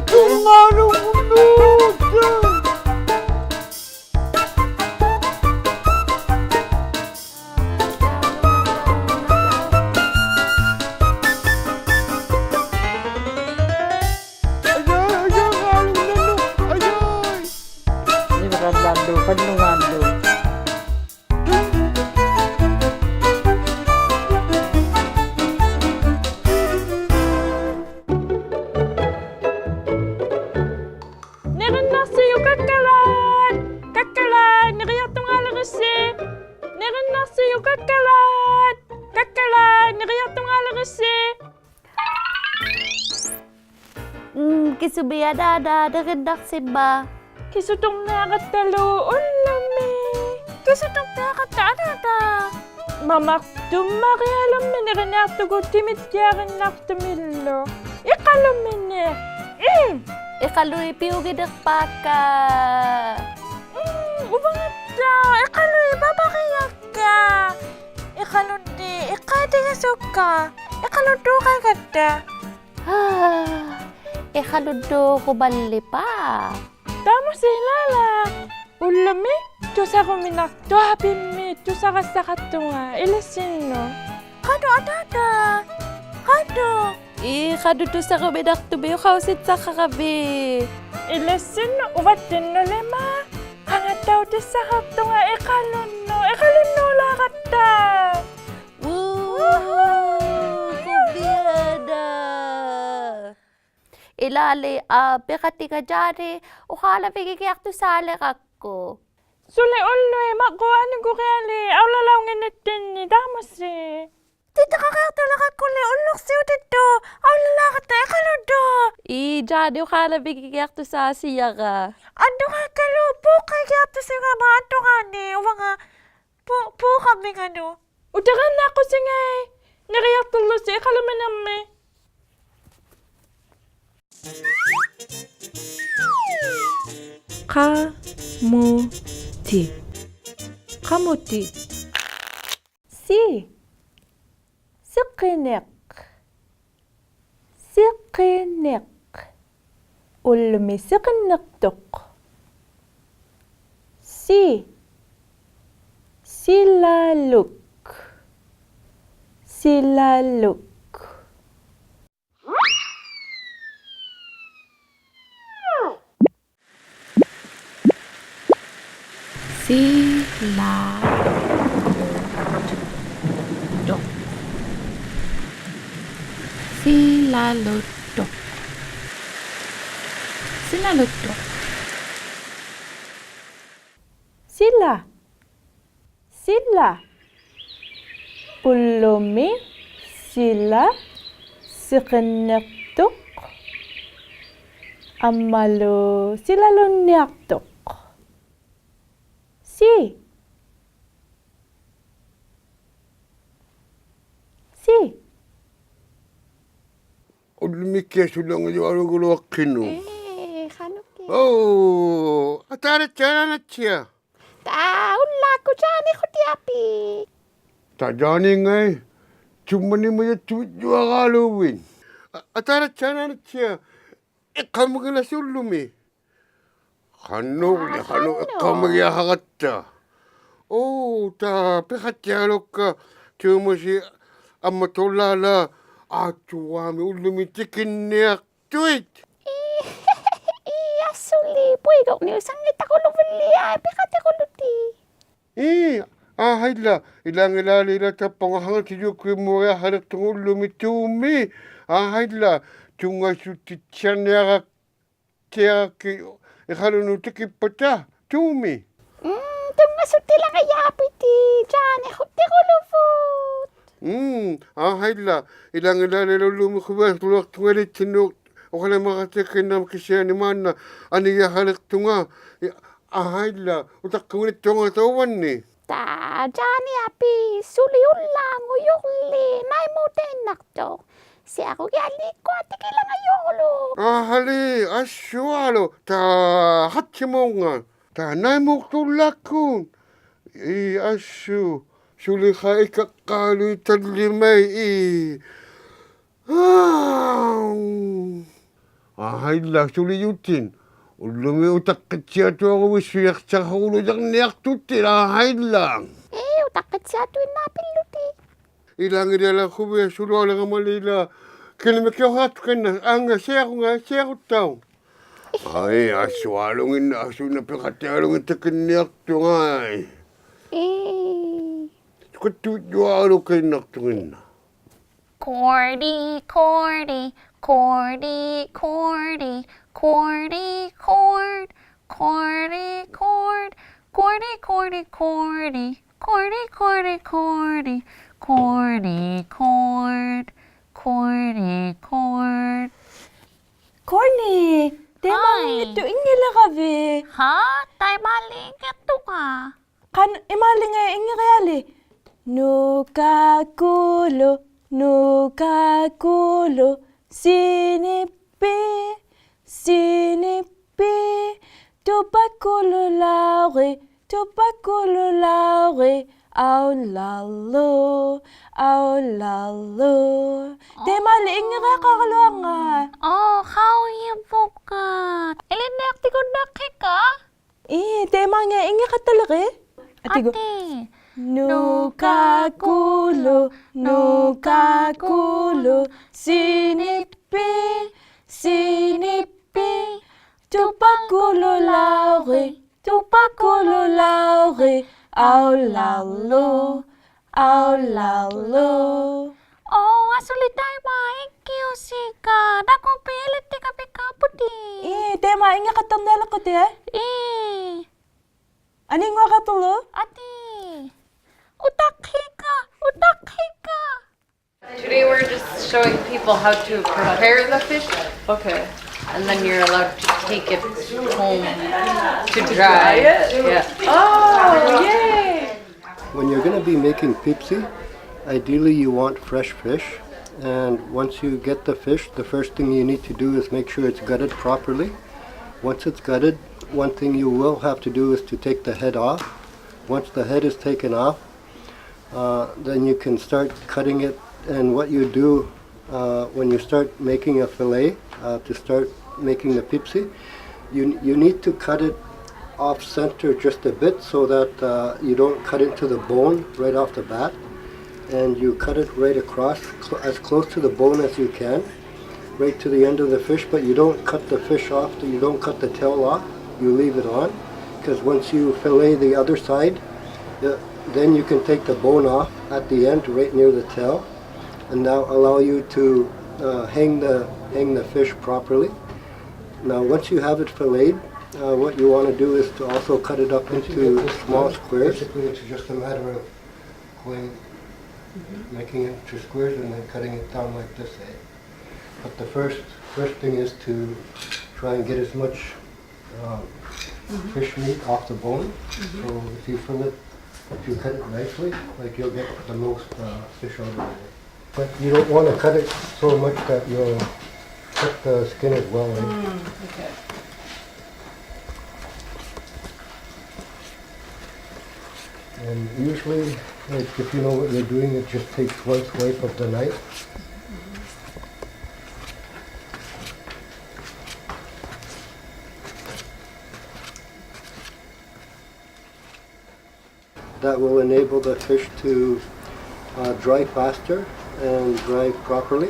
tunganong luto. Randando, panlungando. Nerennarsio kakkalaan! Kakkalaan! Neriartung alerisse! Nerennarsio kakkalaan! Kakkalaan! Neriartung alerisse! Kisubiya dada, dagendak simba. Kisutong nakatalo, ulami! Kisutong nakataanata! Mamaktum marialam minirinato ko timit yaran naktamillo. Ikalamine! Ikaluy piugidak paka. Ubangata! Ikaluy babakiyak ka! Ikalundi, ikadigasok ka! Ikalundo ka ganda! Ikalundo ko bali pa. Tama silala! Ulami, tusa ko minakto hapimi, tusa ka sa katunga, ilisin no? Kado adada! Kado! Kaduto sa kabidak tubi, kausit sa kakabi. Ilisin no, uwatin no lima. Hangataw di sa katunga, ikalunno lakata! Kubiyada! Ilali, pikati ka dyan ukala pigigiyak to sali kako. Suli ulo mako ano ko kaya awlalawngin natin ni Damasi. Tita kakak talaga kuli ulok siyo dito. Awlalakot na ikalundo. Dyan ukala pigigiyak to sa siya ka. Ando ka kalupo kay kaya to siya nga mga ato nga ni. Mga po kami nga no. Udagan na ako siya nga nariyak tulo siya ikaluman namin. Kamuti. Kamuti. Si. Sikinek. Sikinek. Ulmi sikinektok. Si. Silaluk. Silaluk. Silaludok. Silaludok. Silaludok. Sila. Sila. Ulumi. Sila. Sikinektok. Amalo. Silalunektok. Si. Ulmikia sulang aja orang gulu akinu. Kanuki. Oh, atara cara nacia. Ulla ko dyan ko tiapi. Tajani ngai. Cuma ni maya jual Halloween. Atara cara nacia. Kamu kena sulumi. Kanu kamu ya hagatta. Oh, tapi katjalokka. Cuma si amma tolala. Atuami ulumi tikinniak tuit. Suli, puigok ni sangit ako lubili ay pikat ako luti. Haila ilang ilalila tapang hangat tiyo mo ya harap tungul lumitumi. Haila tunga suti tiyan ya kaya ki ikalo nutik ipata tumi. Tunga suti lang ayapiti dyan ti ko lubot. Haila ilang ilalila lumikuwas tulak tungalit tinuk. O kaya makatikin na kisya ni mana ani ya harap tunga. Haila utak kunit tunga tawan ni. Dyan api suli ulang uyukli nay mo tenak to. Si ako gali ko at kilang ayolo. Hali asyalo ta hatchimonga ta naimuk tulakun. Asyu suli ka ikakalu tadlimay hailla suliutin ullumi utaqqatsiatuarugu suiaqsarhurulерniartutti hailla utaqqatsiatuin naapilluti. ilangidala khuvia suluolegamalila kilimikioratukanna anga searutau ai asualungin asuna peqatialungin takinniartungai kuttujualukinnartuginna Cordy, Cordy, Cordy, Cordy, Cordy, cord, Cordy, cord, Cordy, Cordy, Cordy, Cordy, Cordy, Cordy, Cordy, cord, Cordy, cord. Corny, Ay. ito ingila ka be. Ha? Tay maling ito ka. Kan imali nga ingirali. Nukakulo, nukakulo, sinipi, sinipi, tupakulo laure, aulalo, aulalo. Temali ingira kakalo nga. Oh, how you buka? Ilinek ti ko nakika? Tema nga ingira talaga. Atigo. Ate. Nukakulo, nukakulo, sinipi, sinipi, tupakulo laure, aulalo, aulalo. Oh, asuliday maikyo sika. Dako pilit ti ka pikaputi. Tema inga katandala ko te. Aning nga katulo? Ate. Utakhika, utakhika. Today we're just showing people how to prepare the fish. Okay. And then you're allowed to take it home to dry it? Yeah. Oh, yay! When you're going to be making pipsi, ideally you want fresh fish. And once you get the fish, the first thing you need to do is make sure it's gutted properly. Once it's gutted, one thing you will have to do is to take the head off. Once the head is taken off, then you can start cutting it. And what you do when you start making a fillet, to start making the pipsi, you need to cut it off center just a bit so that you don't cut into the bone right off the bat. And you cut it right across, as close to the bone as you can, right to the end of the fish, but you don't cut the fish off, you don't cut the tail off, you leave it on, because once you fillet the other side, then you can take the bone off at the end, right near the tail, and now allow you to hang the fish properly. Now once you have it filleted, what you want to do is to also cut it up into small squares. Basically it's just a matter of making it into squares and then cutting it down like this. But the first thing is to try and get as much fish meat off the bone. So if you cut it nicely, like you'll get the most fish out of it. But you don't want to cut it so much that you'll cut the skin as well. Okay. And usually, like, if you know what you're doing, it just takes one swipe of the knife. That will enable the fish to dry faster and dry properly.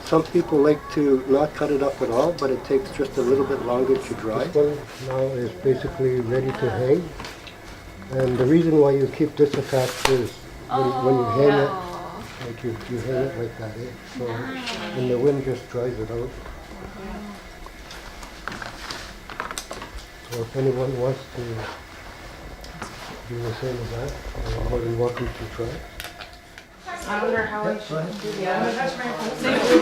Some people like to not cut it up at all, but it takes just a little bit longer to dry. This one now is basically ready to hang. And the reason why you keep this attached is when you hang it, like you hang it like that, so and the wind just dries it out. So if anyone wants to do the same as that, you're more than welcome to try. I wonder how it should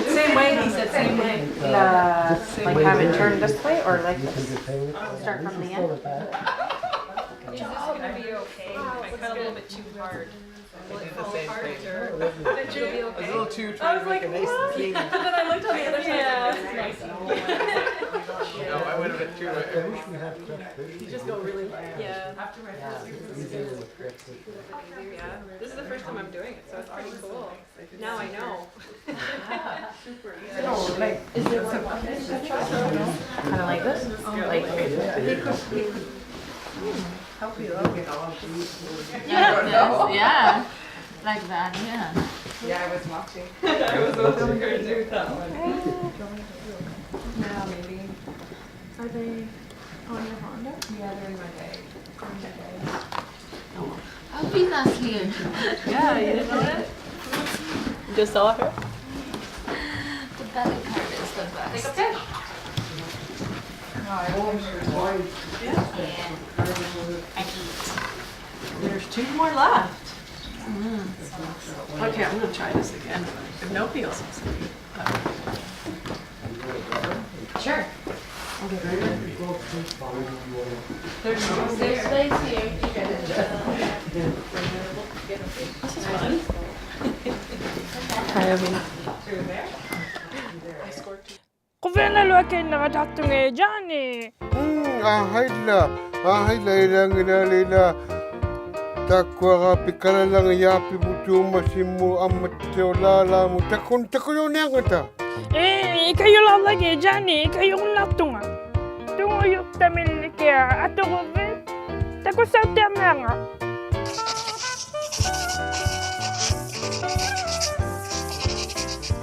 Same way, he said same way. like have it turned this way or like You can just hang it. start from the Pull end. it back. Is this gonna be okay? I cut a little bit too hard. Will it fall apart or? Did you? A little too trying to make it nice and clean. And then I looked on the other side. Yeah. No, I would have wish we had fresh fish. You just go really low. Yeah. After my first yeah. This is the first time I'm doing it, so it's pretty cool. Now I know. Super easy. Kind of like this? Like, yeah. Like that, yeah. Yeah, I was watching. I was watching her do that one. Now maybe. Are they on your Honda? Yeah, they're in my bag. How Pina's here. Yeah, you didn't know that? You just saw her? The belly part is the best. Take a fish. I eat. There's 2 more left. Okay, I'm gonna try this again. If nobody else wants to eat. Sure. There's no There's space here. This is fun. Through there? I scored 2. Kuvena luakin nakataktunge Johnny. ahayla ilang inalila takwa pikala lang yapi butu masimu amatyo lala mo takon takulo na ngata. Kayo lang lagi Johnny, kayo kung natunga. Tungo yung tamil kaya ato ko vet. Tako sa tema nga.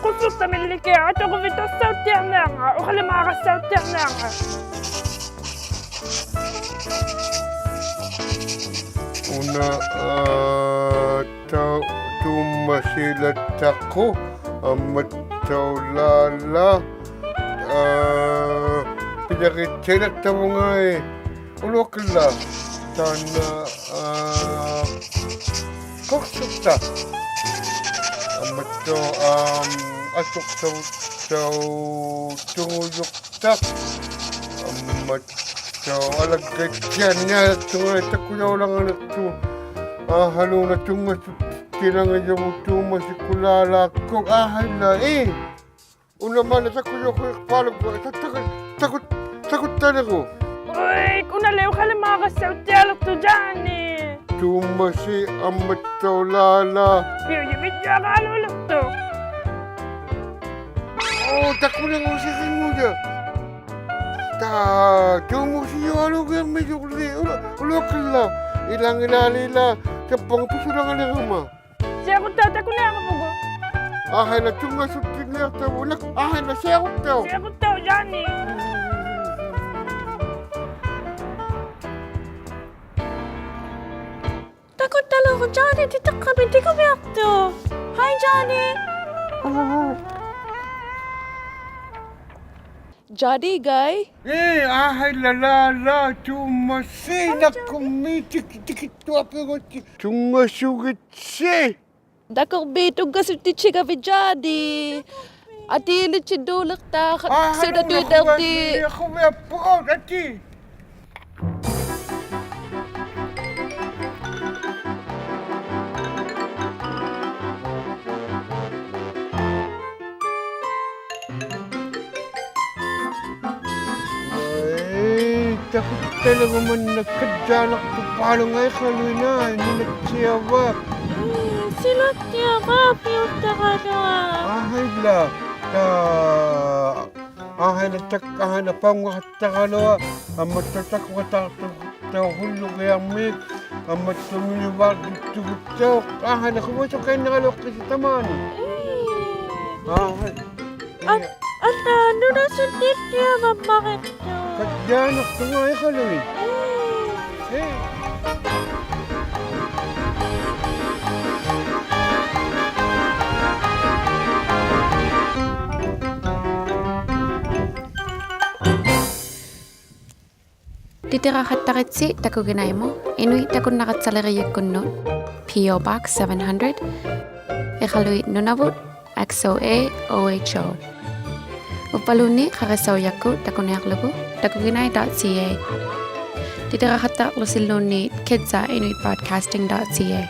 Kusok tamil kaya ato ko vet sa tema nga. O kala makasa tema nga. Una tumasilat ako amatyo lala pinakitilat mo nga ulok la sana koksukta amatyo asok sa tunguyukta amatyo alagay yan niya tunga takuyaw lang anak to halo na tunga tilang aja butuh masih kulala kok ahla una mana takuyaw ko palo ko takut talaga Uy, kung nalayo ka lang makakasaw tiyalok to Johnny. tumasi amat lala Bibit niya ka alulok to. takulang ko sa kanyo tumusi yung ano kaya medyo ulok la ilang ilalila kapang pisulang alirama Siya ko tata ko na ako mo. ahla tunga sutin na tawo ahla siya ko tawo Siya ko tao Johnny. Takot talo ko Johnny, dito kami, di kami akto. Hi Johnny. Johnny, guy? ahla tumasi na kumiti tikito ako tunga sugitsi Dakok bitog ka sa tichiga vi Johnny. Ati ilit si dulak ta. So na tuwi daldi. ako may apuro dati takot talaga man nagkadalak to paano nga kalina nagsiyawa Silot niya ka, piyota ka na. ahayla ahayla pangatakalo amatatak hulog yamik amatumiliwag tugutok ahayla kumusok kayo nakalok kasi taman At ano na sundit niya, bakit to? kadyanak to nga kaloy Titirahattaritsi takuginaimu, Inuit takun nakatsalariyakkunnu, P.O. Box 700, Iqaluit Nunavut, XOA OHO. Upaluni Karasawyakku takunerlugu, takuginai.ca. Titirahattaqlusilluunni Kidsa Inuitbroadcasting.ca.